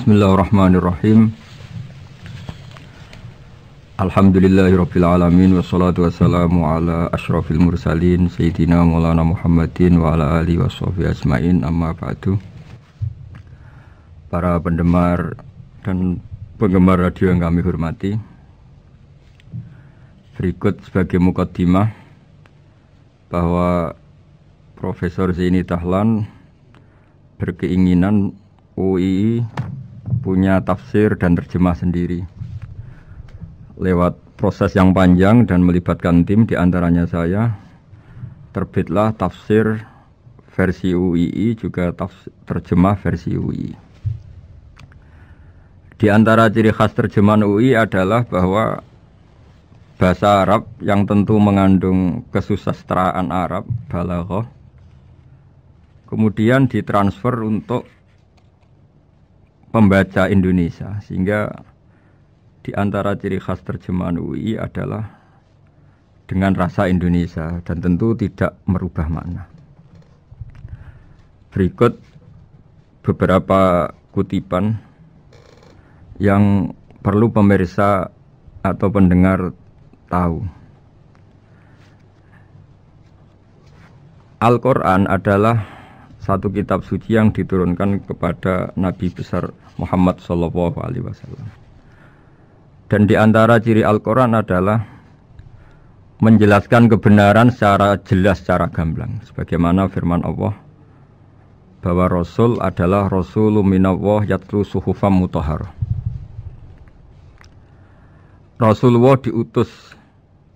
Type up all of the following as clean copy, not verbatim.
Bismillahirrahmanirrahim. Alhamdulillahirabbil alamin wassalatu wassalamu ala asyrafil mursalin sayyidina Maulana Muhammadin wa ala alihi washabihi ajmain, amma ba'du. Para pendengar dan penggemar radio yang kami hormati, berikut sebagai mukaddimah bahwa Profesor Zaini Dahlan berkeinginan UII punya tafsir dan terjemah sendiri. Lewat proses yang panjang dan melibatkan tim, diantaranya saya, terbitlah tafsir versi UII juga terjemah versi UII. Di antara ciri khas terjemahan UII adalah bahwa bahasa Arab yang tentu mengandung kesusastraan Arab, balaghah, kemudian ditransfer untuk pembaca Indonesia, sehingga di antara ciri khas terjemahan UII adalah dengan rasa Indonesia dan tentu tidak merubah makna. Berikut beberapa kutipan yang perlu pemirsa atau pendengar tahu. Al-Quran adalah satu kitab suci yang diturunkan kepada Nabi besar Muhammad SAW. Dan di antara ciri Al-Quran adalah menjelaskan kebenaran secara jelas, secara gamblang. Sebagaimana firman Allah bahwa Rasul adalah Rasulun minallah yatlu suhufam mutahharah. Rasulullah diutus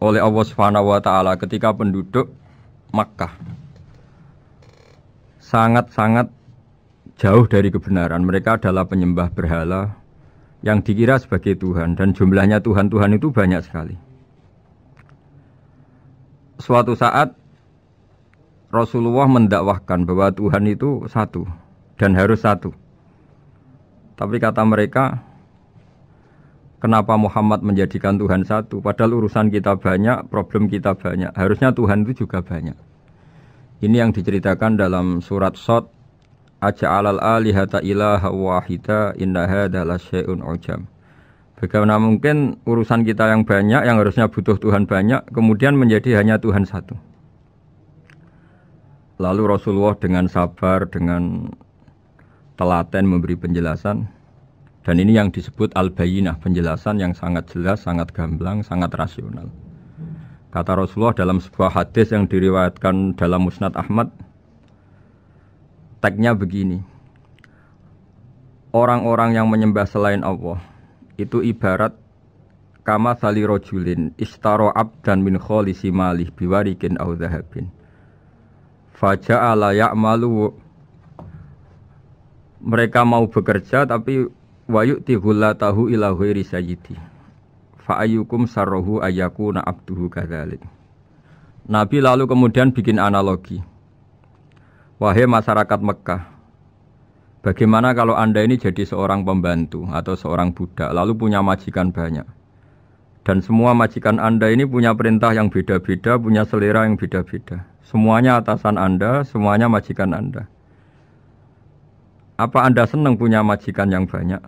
oleh Allah SWT ketika penduduk Makkah sangat-sangat jauh dari kebenaran. Mereka adalah penyembah berhala yang dikira sebagai Tuhan, dan jumlahnya Tuhan-Tuhan itu banyak sekali. Suatu saat Rasulullah mendakwahkan bahwa Tuhan itu satu dan harus satu. Tapi kata mereka, kenapa Muhammad menjadikan Tuhan satu? Padahal urusan kita banyak, problem kita banyak. Harusnya Tuhan itu juga banyak. Ini yang diceritakan dalam surat Shad, aja'alal alihata ilaha wahida inna hadza lasyai'un ujam. Bagaimana mungkin urusan kita yang banyak, yang harusnya butuh Tuhan banyak, kemudian menjadi hanya Tuhan satu. Lalu Rasulullah dengan sabar, dengan telaten memberi penjelasan, dan ini yang disebut al-bayyinah, penjelasan yang sangat jelas, sangat gamblang, sangat rasional. Kata Rasulullah dalam sebuah hadis yang diriwayatkan dalam Musnad Ahmad, tagnya begini: orang-orang yang menyembah selain Allah itu ibarat kama sali rojulin istaro abdan min kholisi malih biwarikin au dhahabin faja'ala ya'malu. Mereka mau bekerja tapi wayu'ti ghullatahu ila ghairi sayyidi fa'ayyukum sarrohu ayyakuna abduhu kadzalik. Nabi lalu kemudian bikin analogi. Wahai masyarakat Mekah, bagaimana kalau Anda ini jadi seorang pembantu atau seorang budak, lalu punya majikan banyak, dan semua majikan Anda ini punya perintah yang beda-beda, punya selera yang beda-beda. Semuanya atasan Anda, semuanya majikan Anda. Apa Anda senang punya majikan yang banyak?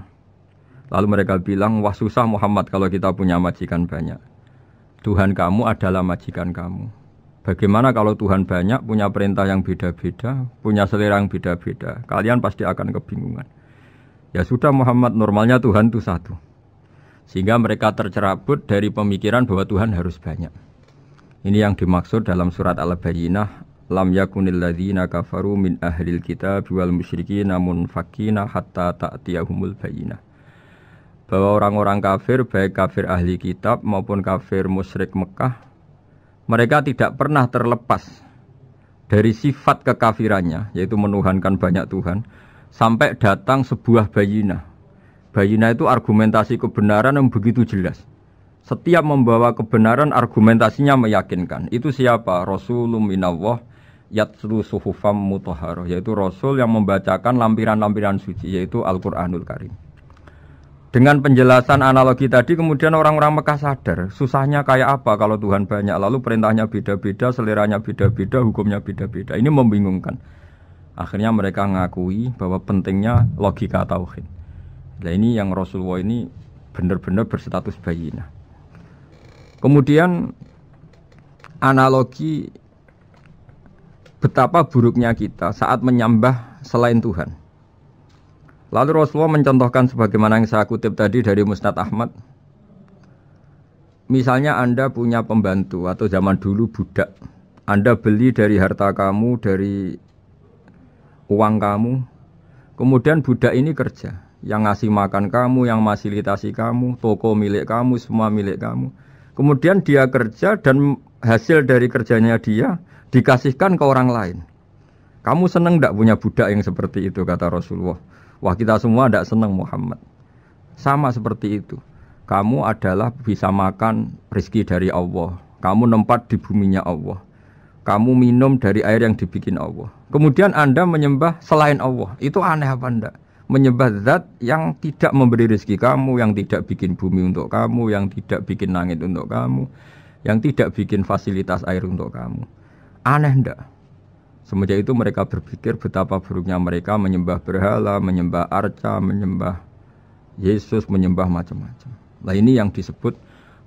Lalu mereka bilang, wah susah Muhammad kalau kita punya majikan banyak. Tuhan kamu adalah majikan kamu. Bagaimana kalau Tuhan banyak, punya perintah yang beda-beda, punya selera yang beda-beda? Kalian pasti akan kebingungan. Ya sudah Muhammad, normalnya Tuhan itu satu. Sehingga mereka tercerabut dari pemikiran bahwa Tuhan harus banyak. Ini yang dimaksud dalam surat Al-Bayyinah, lam yakunil ladzina kafaru min ahlil kitab wal musyrikina munfakina hatta ta'tiyahumul bayyinah. Bahwa orang-orang kafir, baik kafir ahli kitab maupun kafir musyrik Mekah, mereka tidak pernah terlepas dari sifat kekafirannya, yaitu menuhankan banyak Tuhan, sampai datang sebuah bayinah. Bayinah itu argumentasi kebenaran yang begitu jelas. Setiap membawa kebenaran, argumentasinya meyakinkan. Itu siapa? Rasulun minallah yatlu suhufam mutahharah, yaitu Rasul yang membacakan lampiran-lampiran suci, yaitu Al-Quranul Karim. Dengan penjelasan analogi tadi, kemudian orang-orang Mekah sadar, susahnya kayak apa kalau Tuhan banyak, lalu perintahnya beda-beda, seleranya beda-beda, hukumnya beda-beda. Ini membingungkan. Akhirnya mereka ngakui bahwa pentingnya logika tauhid. Nah ini yang Rasulullah ini benar-benar berstatus bayinah. Kemudian analogi betapa buruknya kita saat menyembah selain Tuhan. Lalu Rasulullah mencontohkan sebagaimana yang saya kutip tadi dari Musnad Ahmad. Misalnya Anda punya pembantu atau zaman dulu budak. Anda beli dari harta kamu, dari uang kamu. Kemudian budak ini kerja. Yang ngasih makan kamu, yang fasilitasi kamu, toko milik kamu, semua milik kamu. Kemudian dia kerja dan hasil dari kerjanya dia dikasihkan ke orang lain. Kamu senang tidak punya budak yang seperti itu, kata Rasulullah. Wah, kita semua tidak senang Muhammad. Sama seperti itu. Kamu adalah bisa makan rezeki dari Allah. Kamu nempat di buminya Allah. Kamu minum dari air yang dibikin Allah. Kemudian Anda menyembah selain Allah. Itu aneh apa enggak? Menyembah zat yang tidak memberi rezeki kamu, yang tidak bikin bumi untuk kamu, yang tidak bikin langit untuk kamu, yang tidak bikin fasilitas air untuk kamu. Aneh enggak? Semenjak itu mereka berpikir betapa buruknya mereka menyembah berhala, menyembah arca, menyembah Yesus, menyembah macam-macam. Nah ini yang disebut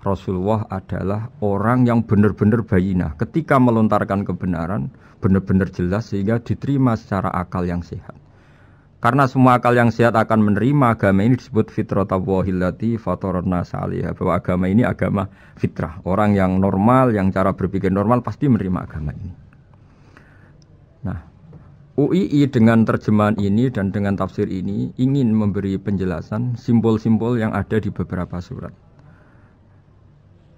Rasulullah adalah orang yang benar-benar bayinah. Ketika melontarkan kebenaran, benar-benar jelas sehingga diterima secara akal yang sehat. Karena semua akal yang sehat akan menerima agama ini disebut fitratallahi fatarna salihah. Bahwa agama ini agama fitrah. Orang yang normal, yang cara berpikir normal pasti menerima agama ini. Nah, UII dengan terjemahan ini dan dengan tafsir ini ingin memberi penjelasan simbol-simbol yang ada di beberapa surat.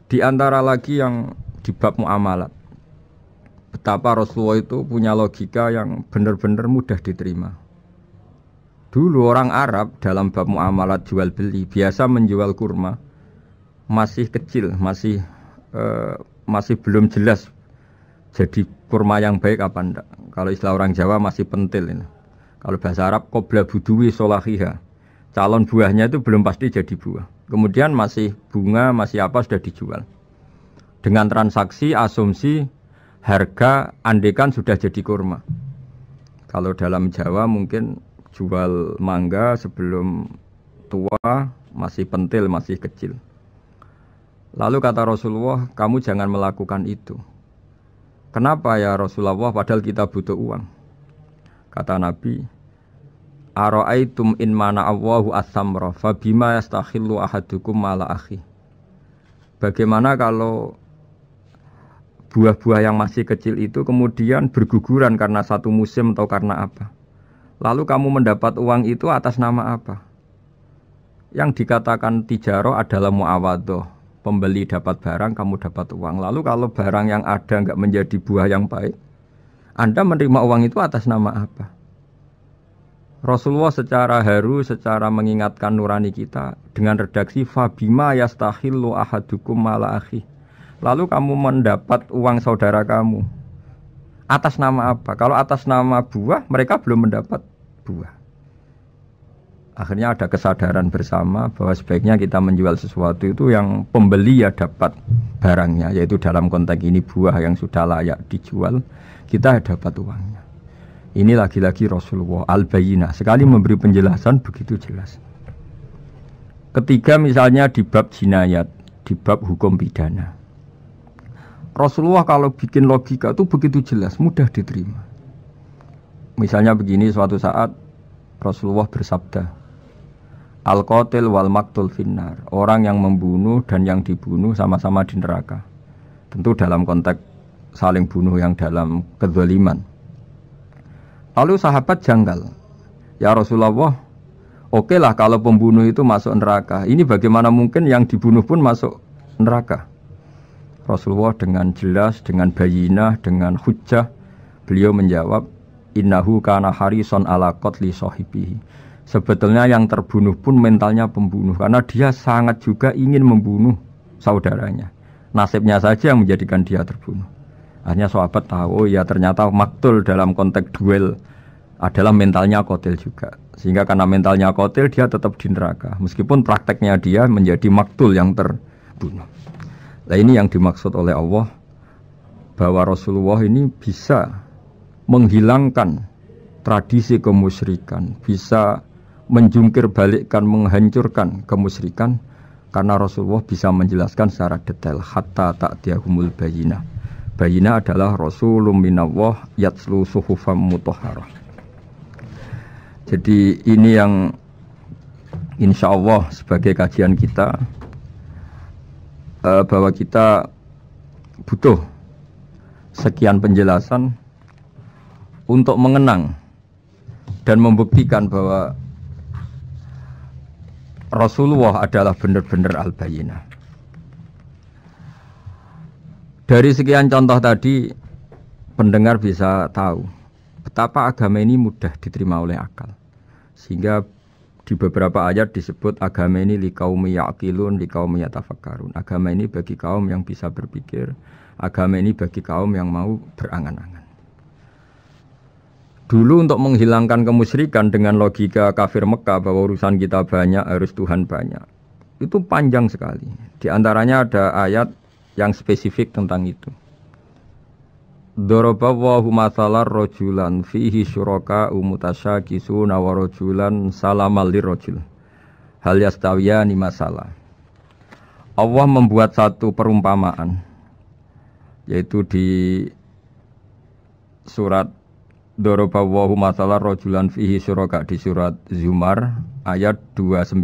Di antara lagi yang di bab muamalat. Betapa Rasulullah itu punya logika yang benar-benar mudah diterima. Dulu orang Arab dalam bab muamalat jual beli biasa menjual kurma masih kecil, masih belum jelas jadi kurma yang baik apa enggak. Kalau istilah orang Jawa masih pentil ini. Kalau bahasa Arab qobla buduwi solahiha. Calon buahnya itu belum pasti jadi buah. Kemudian masih bunga, masih apa sudah dijual. Dengan transaksi asumsi harga andekan sudah jadi kurma. Kalau dalam Jawa mungkin jual mangga sebelum tua masih pentil, masih kecil. Lalu kata Rasulullah, kamu jangan melakukan itu. Kenapa ya Rasulullah, padahal kita butuh uang? Kata Nabi, ara'aitum in mana Allahu as-samra fa bima yastakhillu ahadukum mala akhi. Bagaimana kalau buah-buah yang masih kecil itu kemudian berguguran karena satu musim atau karena apa? Lalu kamu mendapat uang itu atas nama apa? Yang dikatakan tijaroh adalah muawadoh. Pembeli dapat barang, kamu dapat uang. Lalu kalau barang yang ada enggak menjadi buah yang baik, Anda menerima uang itu atas nama apa? Rasulullah secara haru, secara mengingatkan nurani kita dengan redaksi fabima yastahillu ahadukum mala akhi. Lalu kamu mendapat uang saudara kamu atas nama apa? Kalau atas nama buah, mereka belum mendapat buah. Akhirnya ada kesadaran bersama bahwa sebaiknya kita menjual sesuatu itu yang pembeli ya dapat barangnya, yaitu dalam konteks ini buah yang sudah layak dijual, kita dapat uangnya. Ini lagi-lagi Rasulullah al-Bayyinah sekali memberi penjelasan begitu jelas. Ketiga misalnya di bab jinayat, di bab hukum pidana. Rasulullah kalau bikin logika itu begitu jelas, mudah diterima. Misalnya begini, suatu saat Rasulullah bersabda, Al-qatil wal maktul finnar. Orang yang membunuh dan yang dibunuh sama-sama di neraka. Tentu dalam konteks saling bunuh yang dalam kezaliman. Lalu sahabat janggal. Ya Rasulullah, oke lah kalau pembunuh itu masuk neraka. Ini bagaimana mungkin yang dibunuh pun masuk neraka? Rasulullah dengan jelas, dengan bayinah, dengan hujjah, beliau menjawab, innahu kana harison ala qatli sahibihi. Sebetulnya yang terbunuh pun mentalnya pembunuh, karena dia sangat juga ingin membunuh saudaranya. Nasibnya saja yang menjadikan dia terbunuh. Akhirnya sahabat tahu, ya ternyata maktul dalam konteks duel adalah mentalnya qatil juga. Sehingga karena mentalnya qatil, dia tetap di neraka. Meskipun prakteknya dia menjadi maktul yang terbunuh. Nah ini yang dimaksud oleh Allah, bahwa Rasulullah ini bisa menghilangkan tradisi kemusyrikan, bisa menjungkir balikkan, menghancurkan kemusyrikan karena Rasulullah bisa menjelaskan secara detail hatta ta'tiyahumul bayyinah. Bayyinah adalah Rasulun minallah yatslu suhufam mutahharah. Jadi ini yang insya Allah sebagai kajian kita, bahwa kita butuh sekian penjelasan untuk mengenang dan membuktikan bahwa Rasulullah adalah benar-benar al-bayyinah. Dari sekian contoh tadi, pendengar bisa tahu betapa agama ini mudah diterima oleh akal. Sehingga di beberapa ayat disebut agama ini liqaumi ya'qilun, liqaumi yatafakkarun. Agama ini bagi kaum yang bisa berpikir, agama ini bagi kaum yang mau berangan-angan. Dulu untuk menghilangkan kemusyrikan dengan logika kafir Mekah bahwa urusan kita banyak, harus Tuhan banyak, itu panjang sekali. Di antaranya ada ayat yang spesifik tentang itu. Daraballahu mathalan rajulan fihi syuraka mutasyakisuna wa rajulan salamal lirrajul hal yastawiyani masalah. Allah membuat satu perumpamaan, yaitu di surat Daraballahu mathalan rajulan fihi syuraka, di surat Zumar ayat 29.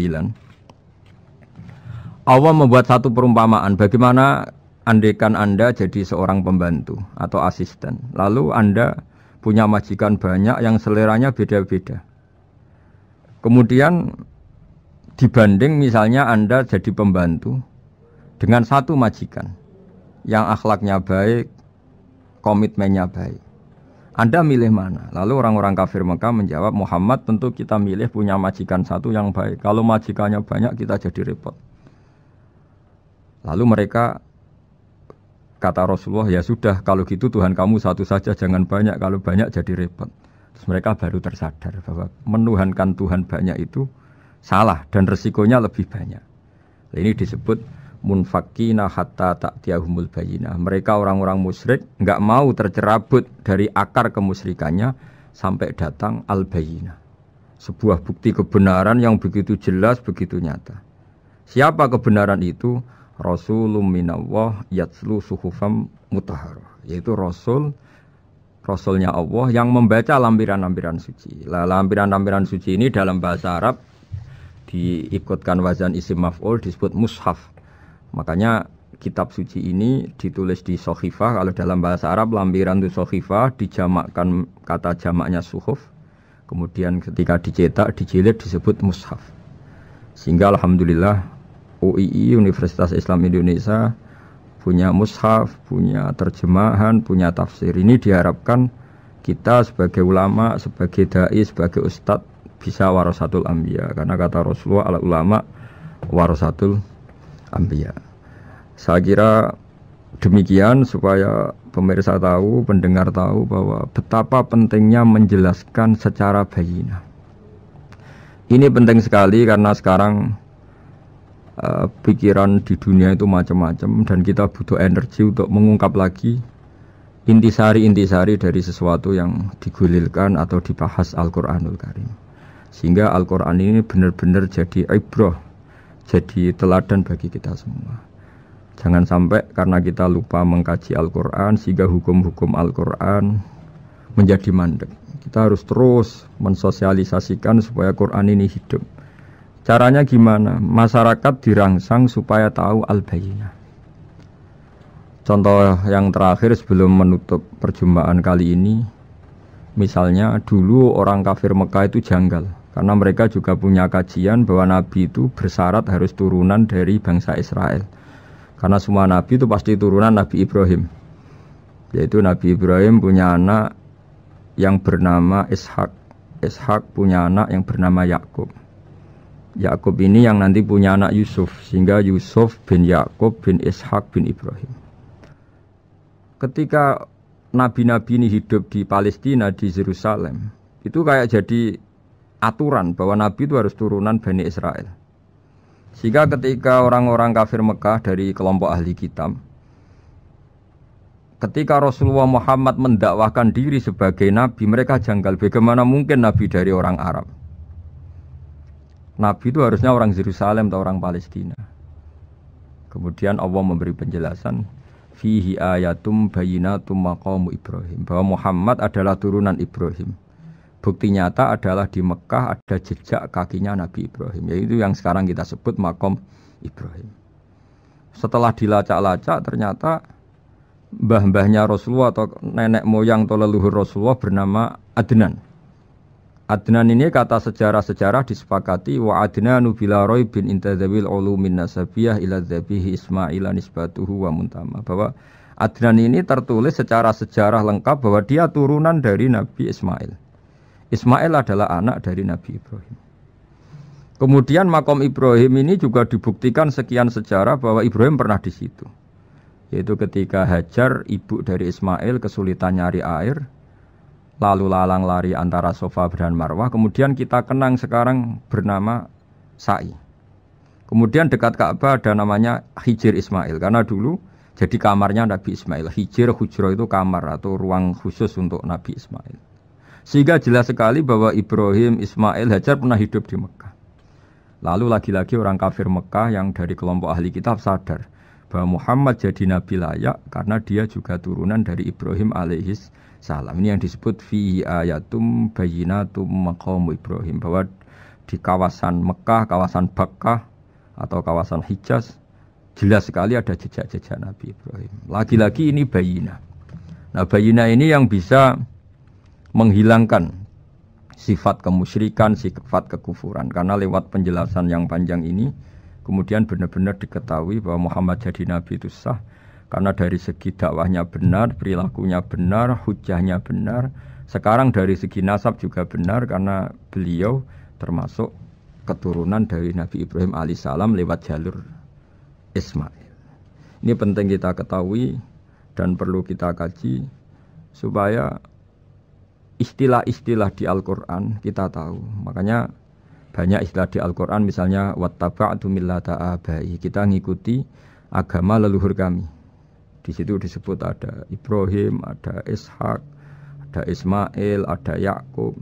Allah membuat satu perumpamaan, bagaimana andaikan Anda jadi seorang pembantu atau asisten, lalu Anda punya majikan banyak yang seleranya beda-beda. Kemudian dibanding misalnya Anda jadi pembantu dengan satu majikan yang akhlaknya baik, komitmennya baik. Anda milih mana? Lalu orang-orang kafir Mekah menjawab, Muhammad tentu kita milih punya majikan satu yang baik. Kalau majikannya banyak kita jadi repot. Lalu mereka kata Rasulullah, ya sudah kalau gitu Tuhan kamu satu saja, jangan banyak, kalau banyak jadi repot. Terus mereka baru tersadar bahwa menuhankan Tuhan banyak itu salah dan resikonya lebih banyak. Ini disebut munfakina hatta ta'tiyahumul bayyinah. Mereka orang-orang musyrik enggak mau tercerabut dari akar kemusyrikannya sampai datang al-bayyinah. Sebuah bukti kebenaran yang begitu jelas, begitu nyata. Siapa kebenaran itu? Rasulun minallah yatslu suhufam mutahharah, yaitu Rasulnya Allah yang membaca lampiran-lampiran suci. Lampiran-lampiran suci ini dalam bahasa Arab diikutkan wazan isim maf'ul disebut mushaf. Makanya kitab suci ini ditulis di sohifah. Kalau dalam bahasa Arab lampiran itu sohifah, dijamakkan kata jamaknya suhuf. Kemudian ketika dicetak, dijilid disebut mushaf. Sehingga alhamdulillah UII Universitas Islam Indonesia punya mushaf, punya terjemahan, punya tafsir. Ini diharapkan kita sebagai ulama, sebagai dai, sebagai ustadz bisa warasatul anbiya, karena kata Rasulullah al ulama warasatul anbiya. Saya kira demikian supaya pemirsa tahu, pendengar tahu bahwa betapa pentingnya menjelaskan secara bayyinah. Ini penting sekali karena sekarang pikiran di dunia itu macam-macam dan kita butuh energi untuk mengungkap lagi intisari-intisari dari sesuatu yang digulirkan atau dibahas Al-Quranul Karim, sehingga Al-Quran ini benar-benar jadi ibrah, jadi teladan bagi kita semua. Jangan sampai karena kita lupa mengkaji Al-Quran sehingga hukum-hukum Al-Quran menjadi mandek. Kita harus terus mensosialisasikan supaya Quran ini hidup. Caranya gimana? Masyarakat dirangsang supaya tahu al-bayyinah. Contoh yang terakhir sebelum menutup perjumpaan kali ini, misalnya dulu orang kafir Mekah itu janggal, karena mereka juga punya kajian bahwa Nabi itu bersyarat harus turunan dari bangsa Israel. Karena semua Nabi itu pasti turunan Nabi Ibrahim. Yaitu Nabi Ibrahim punya anak yang bernama Ishak. Ishak punya anak yang bernama Yakub. Yakub ini yang nanti punya anak Yusuf, sehingga Yusuf bin Yakub bin Ishak bin Ibrahim. Ketika nabi-nabi ini hidup di Palestina, di Yerusalem, itu kayak jadi aturan bahwa nabi itu harus turunan Bani Israel. Sehingga ketika orang-orang kafir Mekah dari kelompok ahli kitab, ketika Rasulullah Muhammad mendakwahkan diri sebagai nabi, mereka janggal, bagaimana mungkin nabi dari orang Arab. Nabi itu harusnya orang Yerusalem atau orang Palestina. Kemudian Allah memberi penjelasan fihi ayatum bayyinatum maqamu Ibrahim, bahwa Muhammad adalah turunan Ibrahim. Bukti nyata adalah di Mekah ada jejak kakinya Nabi Ibrahim, yaitu yang sekarang kita sebut maqam Ibrahim. Setelah dilacak-lacak ternyata mbah-mbahnya Rasulullah atau nenek moyang atau leluhur Rasulullah bernama Adnan. Adnan ini kata sejarah-sejarah disepakati wa adnanu bila raibin intadzabil ulumin nasabiyah ila dzabihi Ismail nisbatuhu wa muntama, bahwa Adnan ini tertulis secara sejarah lengkap bahwa dia turunan dari Nabi Ismail. Ismail adalah anak dari Nabi Ibrahim. Kemudian makom Ibrahim ini juga dibuktikan sekian sejarah bahwa Ibrahim pernah di situ. Yaitu ketika Hajar, ibu dari Ismail, kesulitan nyari air, lalu lalang lari antara Safa dan Marwah. Kemudian kita kenang sekarang bernama Sa'i. Kemudian dekat Ka'bah ada namanya Hijir Ismail, karena dulu jadi kamarnya Nabi Ismail. Hijir, hujro itu kamar atau ruang khusus untuk Nabi Ismail. Sehingga jelas sekali bahwa Ibrahim, Ismail, Hajar pernah hidup di Mekah. Lalu lagi-lagi orang kafir Mekah yang dari kelompok ahli kitab sadar bahwa Muhammad jadi nabi layak karena dia juga turunan dari Ibrahim alaihis salam. Ini yang disebut fi ayatum bayyinatum maqamu Ibrahim, bahwa di kawasan Mekah, kawasan Bakkah atau kawasan Hijaz jelas sekali ada jejak-jejak Nabi Ibrahim. Lagi-lagi ini bayyinah. Nah, bayyinah ini yang bisa menghilangkan sifat kemusyrikan, sifat kekufuran, karena lewat penjelasan yang panjang ini kemudian benar-benar diketahui bahwa Muhammad jadi nabi itu sah karena dari segi dakwahnya benar, perilakunya benar, hujahnya benar. Sekarang dari segi nasab juga benar karena beliau termasuk keturunan dari Nabi Ibrahim alaihissalam lewat jalur Ismail. Ini penting kita ketahui dan perlu kita kaji supaya istilah-istilah di Al-Quran kita tahu. Makanya banyak istilah di Al-Quran, misalnya wattaba'tu millata abai, kita ngikuti agama leluhur kami. Di situ disebut ada Ibrahim, ada Ishak, ada Ismail, ada Yakub.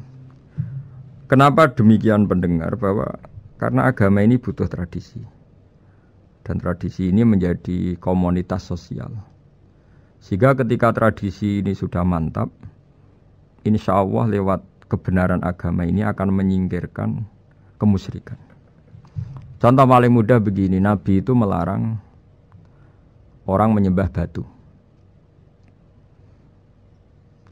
Kenapa demikian pendengar? Bahwa karena agama ini butuh tradisi. Dan tradisi ini menjadi komunitas sosial. Sehingga ketika tradisi ini sudah mantap, insya Allah lewat kebenaran agama ini akan menyingkirkan kemusyrikan. Contoh paling mudah begini, Nabi itu melarang orang menyembah batu.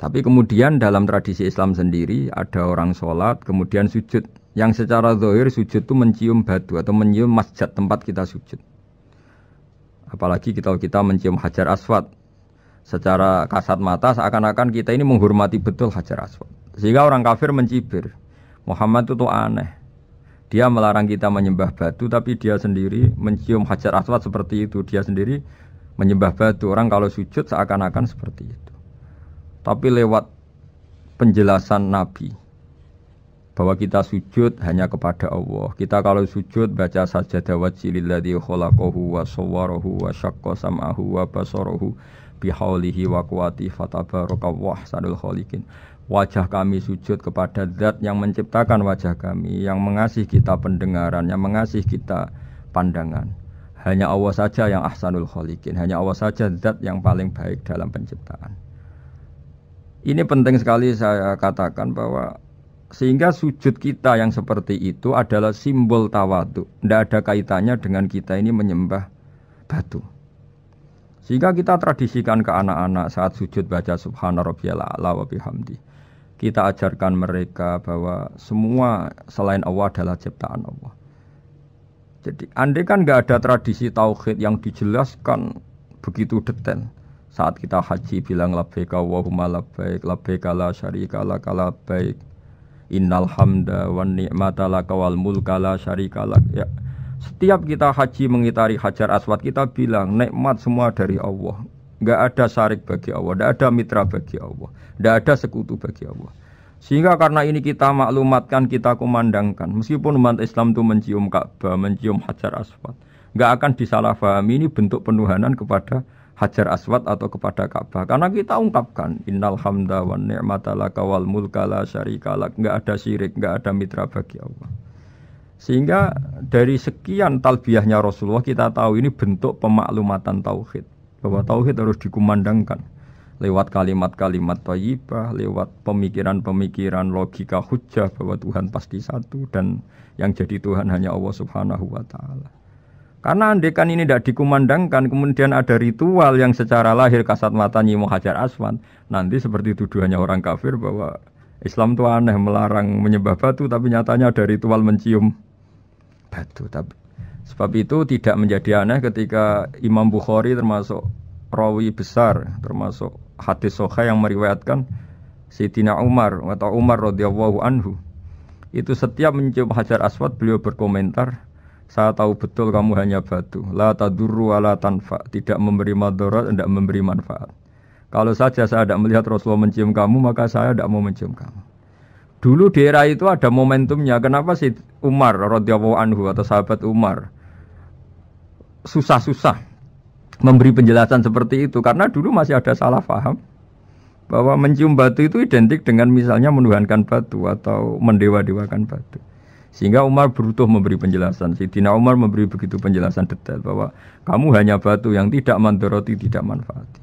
Tapi kemudian dalam tradisi Islam sendiri ada orang sholat kemudian sujud. Yang secara zahir sujud itu mencium batu atau mencium masjid tempat kita sujud. Apalagi kita mencium Hajar Aswad. Secara kasat mata seakan-akan kita ini menghormati betul Hajar Aswad. Sehingga orang kafir mencibir, Muhammad itu aneh. Dia melarang kita menyembah batu, tapi dia sendiri mencium Hajar Aswad seperti itu. Dia sendiri menyembah batu. Orang kalau sujud seakan-akan seperti itu. Tapi lewat penjelasan Nabi bahwa kita sujud hanya kepada Allah. Kita kalau sujud baca sajadah wajhililladzi khalaqahu wa sawwarahu wa syaqqa sam'ahu wa basarahu bihaulihi wa quwati fatabarokallahu ahsanul khaliqin. Wajah kami sujud kepada zat yang menciptakan wajah kami, yang mengasihi kita pendengaran, yang mengasihi kita pandangan. Hanya Allah saja yang ahsanul khaliqin, hanya Allah saja zat yang paling baik dalam penciptaan. Ini penting sekali saya katakan bahwa sehingga sujud kita yang seperti itu adalah simbol tawadhu. Tidak ada kaitannya dengan kita ini menyembah batu. Sehingga kita tradisikan ke anak-anak saat sujud baca subhana rabbiyal a'la wa bihamdi. Kita ajarkan mereka bahwa semua selain Allah adalah ciptaan Allah. Jadi andai kan nggak ada tradisi tauhid yang dijelaskan begitu detail. Saat kita haji bilang labbaik Allahumma labbaik, labbaik la syarika lak labbaik, innal hamda wan ni'mata laka wal mulka la syarika lak. Ya. Setiap kita haji mengitari Hajar Aswad kita bilang nikmat semua dari Allah. Enggak ada syarik bagi Allah, enggak ada mitra bagi Allah, enggak ada sekutu bagi Allah. Sehingga karena ini kita maklumatkan, kita kumandangkan. Meskipun umat Islam itu mencium Ka'bah, mencium Hajar Aswad, enggak akan disalahpahami ini bentuk penuhanan kepada Hajar Aswad atau kepada Ka'bah. Karena kita ungkapkan innal hamda wan ni'mata laka wal mulka la syarika lak, enggak ada syirik, enggak ada mitra bagi Allah. Sehingga dari sekian talbiyahnya Rasulullah kita tahu ini bentuk pemaklumatan tauhid. Bahwa tauhid harus dikumandangkan lewat kalimat-kalimat thayyibah, lewat pemikiran-pemikiran logika hujjah bahwa Tuhan pasti satu dan yang jadi Tuhan hanya Allah Subhanahu wa taala. Karena andekan ini tidak dikumandangkan, kemudian ada ritual yang secara lahir kasat mata nyium Hajar Aswad, nanti seperti tuduhannya orang kafir bahwa Islam itu aneh melarang menyembah batu, tapi nyatanya ada ritual mencium batu. Tapi sebab itu tidak menjadi aneh ketika Imam Bukhari termasuk rawi besar, termasuk hadis sahih yang meriwayatkan Sayyidina Umar atau Umar radhiyallahu anhu itu setiap mencium Hajar Aswad beliau berkomentar, saya tahu betul kamu hanya batu, la tadurru wa la tanfa, tidak memberi madarat, tidak memberi manfaat. Kalau saja saya tidak melihat Rasulullah mencium kamu, maka saya tidak mau mencium kamu. Dulu di era itu ada momentumnya. Kenapa sih Umar radhiyallahu anhu atau sahabat Umar susah-susah memberi penjelasan seperti itu? Karena dulu masih ada salah paham bahwa mencium batu itu identik dengan misalnya menuhankan batu atau mendewa-dewakan batu. Sehingga Umar berutuh memberi penjelasan. Sayyidina Umar memberi begitu penjelasan detail bahwa kamu hanya batu yang tidak mandoroti, tidak manfaati.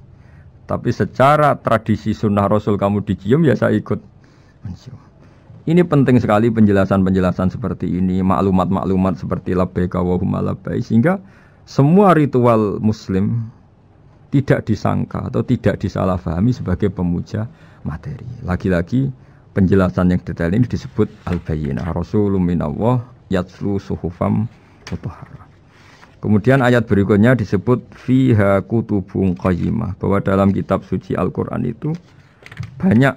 Tapi secara tradisi sunnah Rasul kamu dicium, ya saya ikut mencium. Ini penting sekali penjelasan-penjelasan seperti ini, maklumat-maklumat seperti labbaik Allahumma labbaik, sehingga semua ritual Muslim tidak disangka atau tidak disalahfahami sebagai pemuja materi. Lagi-lagi penjelasan yang detail ini disebut al-bayyinah, Rasulun minallah yatslu suhufam mutahharah. Kemudian ayat berikutnya disebut fiha kutubun qayyimah, bahwa dalam kitab suci Al-Qur'an itu banyak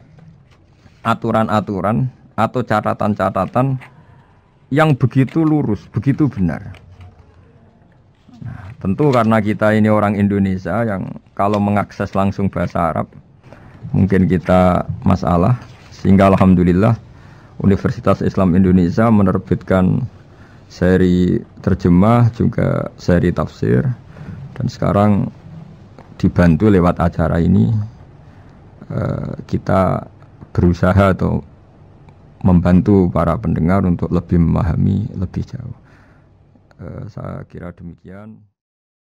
aturan-aturan atau catatan-catatan yang begitu lurus, begitu benar. Nah, tentu karena kita ini orang Indonesia yang kalau mengakses langsung bahasa Arab mungkin kita masalah, sehingga alhamdulillah Universitas Islam Indonesia menerbitkan seri terjemah juga seri tafsir, dan sekarang dibantu lewat acara ini kita berusaha atau membantu para pendengar untuk lebih memahami lebih jauh. Saya kira demikian.